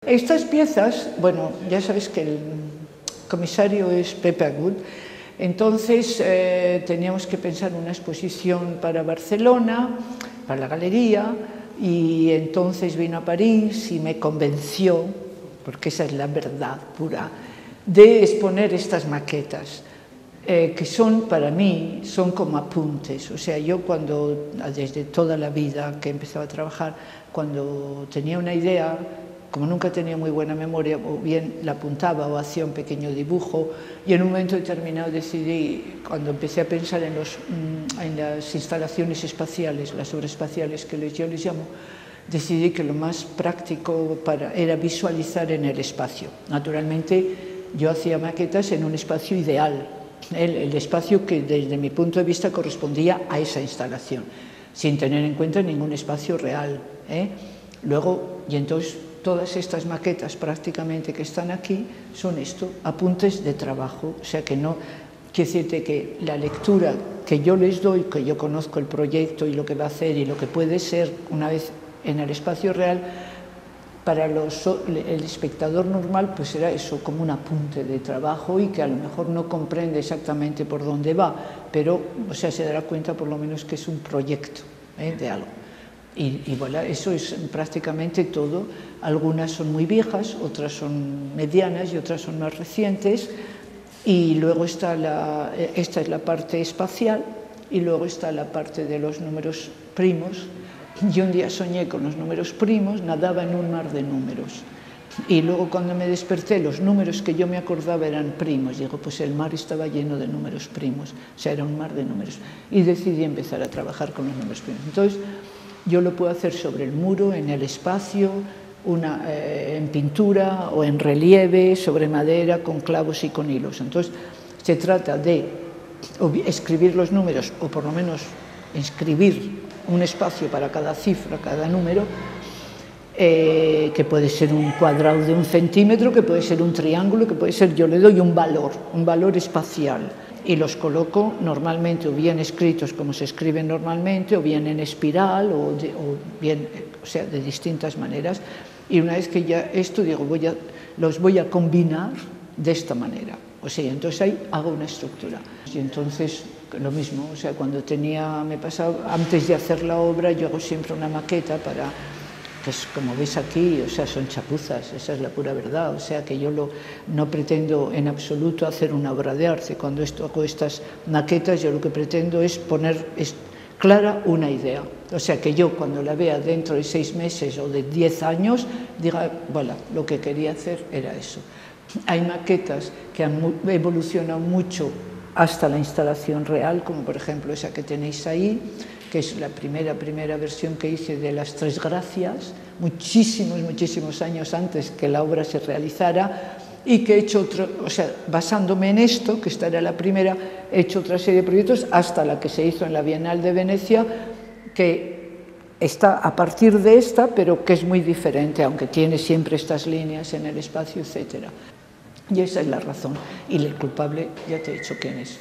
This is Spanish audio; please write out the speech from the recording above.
Estas piezas, bueno, ya sabes que el comisario es Pepe Agut, entonces teníamos que pensar una exposición para Barcelona, para la galería, y entonces vino a París y me convenció, porque esa es la verdad pura, de exponer estas maquetas, que son para mí, son como apuntes. O sea, yo cuando, desde toda la vida que empezaba a trabajar, cuando tenía una idea, como nunca tenía muy buena memoria, o bien la apuntaba o hacía un pequeño dibujo, y en un momento determinado decidí, cuando empecé a pensar en las instalaciones espaciales, las obras espaciales que yo les llamo, decidí que lo más práctico era visualizar en el espacio. Naturalmente, yo hacía maquetas en un espacio ideal, el espacio que desde mi punto de vista correspondía a esa instalación, sin tener en cuenta ningún espacio real. Luego, y entonces todas estas maquetas prácticamente que están aquí son esto, apuntes de trabajo, o sea que no, quiere decirte que la lectura que yo les doy, que yo conozco el proyecto y lo que va a hacer y lo que puede ser una vez en el espacio real, para el espectador normal pues era eso, como un apunte de trabajo y que a lo mejor no comprende exactamente por dónde va, pero o sea, se dará cuenta por lo menos que es un proyecto de algo. Y bueno, eso es prácticamente todo. Algunas son muy viejas, otras son medianas y otras son más recientes. Y luego está esta es la parte espacial y luego está la parte de los números primos. Yo un día soñé con los números primos, nadaba en un mar de números. Y luego cuando me desperté, los números que yo me acordaba eran primos. Digo, pues el mar estaba lleno de números primos, o sea, era un mar de números. Y decidí empezar a trabajar con los números primos. Entonces, yo lo puedo hacer sobre el muro, en el espacio, en pintura o en relieve, sobre madera, con clavos y con hilos. Entonces, se trata de escribir los números, o por lo menos escribir un espacio para cada cifra, cada número, que puede ser un cuadrado de 1 centímetro, que puede ser un triángulo, que puede ser, yo le doy un valor espacial. Y los coloco normalmente o bien escritos como se escriben normalmente, o bien en espiral, o bien, o sea, de distintas maneras. Y una vez que ya esto, digo, los voy a combinar de esta manera. O sea, entonces ahí hago una estructura. Y entonces, lo mismo, o sea, cuando me pasaba, antes de hacer la obra, yo hago siempre una maqueta para, pues como veis aquí, o sea, son chapuzas, esa es la pura verdad, o sea, que yo no pretendo en absoluto hacer una obra de arte. Cuando hago estas maquetas, yo lo que pretendo es poner clara una idea, o sea, que yo cuando la vea dentro de 6 meses o de 10 años, diga, bueno, lo que quería hacer era eso. Hay maquetas que han evolucionado mucho hasta la instalación real, como por ejemplo esa que tenéis ahí, que es la primera versión que hice de las Tres Gracias, muchísimos años antes que la obra se realizara, y que he hecho o sea, basándome en esto, que esta era la primera, he hecho otra serie de proyectos hasta la que se hizo en la Bienal de Venecia, que está a partir de esta, pero que es muy diferente, aunque tiene siempre estas líneas en el espacio, etc. Y esa es la razón. Y el culpable, ya te he dicho quién es.